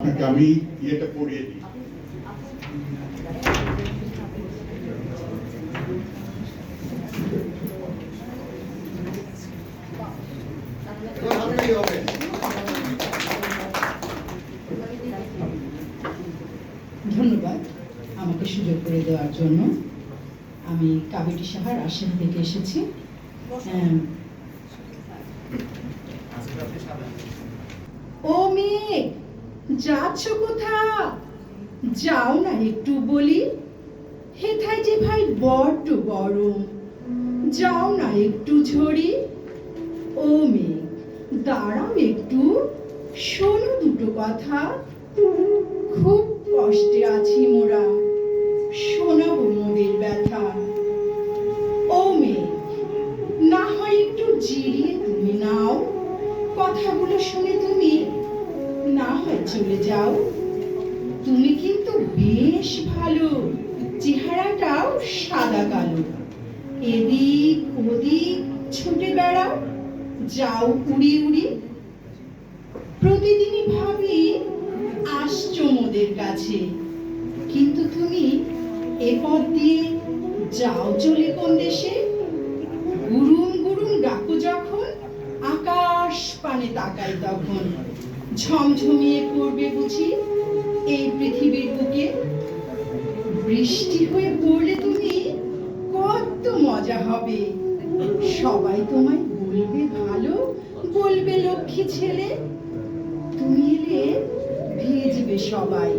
আপনাকে আমি ইয়েটা পড়িয়ে দিই। ধন্যবাদ আমাকে সুযোগ করে দেওয়ার জন্য। আমি কাবেরী সাহা রাজশাহী থেকে এসেছি। ও মেঘ, যাচ্ছ কোথা? যাও না একটু বলি, হেথায় যে ভাই বড্ড গরম, যাও না একটু ঝরি। ও মেঘ, দাঁড়াও একটু, শোনো দুটো কথা। খুব কষ্টে আছি মোরা, শোনাবো মোদের ব্যথা। ও মেঘ, না হয় একটু জিরিয়ে তুমি নাও, কথাগুলো শুনে তুমি না হয় চলে যাও। তুমি কিন্তু বেশ ভালো, চেহারাটাও সাদা কালো, এদিক ওদিক ছুটে বেড়াও, যাও উড়ি উড়ি। প্রতিদিনই ভাবি আসছো মোদের কাছে, কিন্তু তুমি এ পথ দিয়ে যাও চলে কোন দেশে? গুরুম গুরুম ডাকো যখন, আকাশ পানে তাকাই তখন, ঝমঝমিয়ে পড়বে বুঝি এই পৃথিবীর বুকে। বৃষ্টি হয়ে পড়লে তুমি কত মজা হবে, সবাই তোমায় বলবে ভালো, বলবে লক্ষ্মী ছেলে। তুমি এলে ভিজবে সবাই,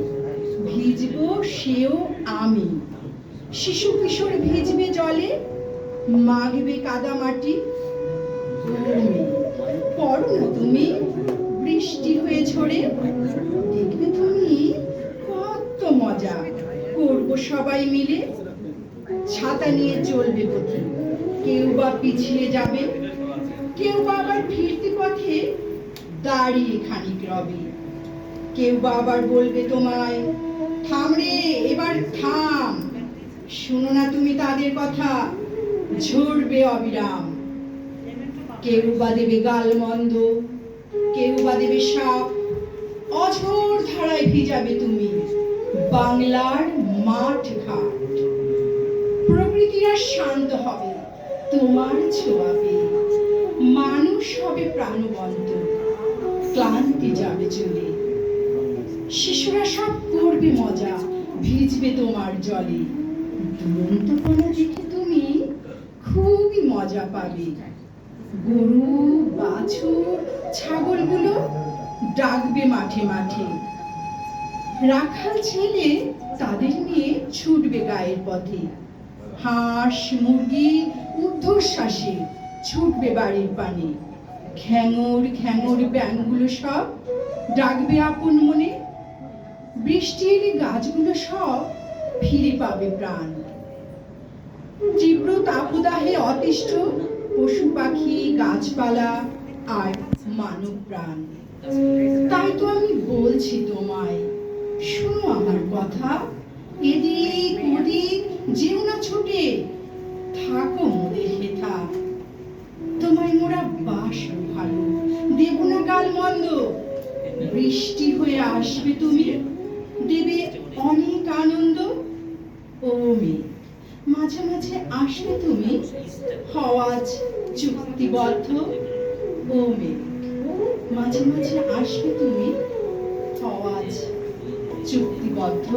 ভিজবো সেও আমি। শিশু কিশোর ভিজবে জলে, মাগবে কাদা মাটি। পড়ো না তুমি বৃষ্টি হয়ে ঝরে, দেখবে তুমি কত মজা করবো সবাই মিলে। ছাতা নিয়ে চলবে পথে, কেউ বা পিছিয়ে যাবে, কেউ বা আবার ফিরতি পথে দাঁড়িয়ে খানিক রবে। কেউ বা আবার বলবে তোমায়, থাম রে এবার থাম। শুনো না তুমি তাদের কথা, ঝরবে অবিরাম। কেউ বা দেবে গালমন্দ, কেউ বা দেবে সাপ, অঝোর ধারায় ভিজাবে তুমি বাংলার মাঠ ঘাট। প্রকৃতিরা শান্ত হবে তোমার ছোঁয়া পেয়ে, মানুষ হবে প্রাণবন্ত, ক্লান্তি যাবে চলে। শিশুরা সব করবে মজা, ভিজবে তোমার জলে। দুরন্তপনা দেখে তুমি খুবই মজা পাবে। গরু বাছুর ছাগলগুলো ডাকবে মাঠে মাঠে, রাখাল ছেলে তাদের নিয়ে ছুটবে গায়ের পথে। হাঁস মুরগি ঊর্ধ্বশ্বাসে ছুটবে বাড়ির পানে, ঘ্যাঙর ঘ্যাঙর ব্যাঙগুলো সব ডাকবে আপন মনে। বৃষ্টি এলে গাছগুলো সব ফিরে পাবে প্রাণ। তীব্র তাপদাহে অতিষ্ঠ পশু পাখি গাছপালা আর মানব প্রাণ। তাই তো আমি বলছি তোমায়, শোনো আমার কথা। এদিক ওদিক যেও না ছুটে, থাকো মোদের হেথা। তোমায় মোরা বাসো ভালো, দেব না গাল মন্দ। বৃষ্টি হয়ে আসবে তুমি, দেবে অনেক আনন্দ। ও মেয়ে, মাঝে মাঝে আসবে তুমি, হওয়াজ চুক্তিবদ্ধ। ও মেয়ে, মাঝে মাঝে আসবে তুমি, হওয়াজ চুক্তিবদ্ধ।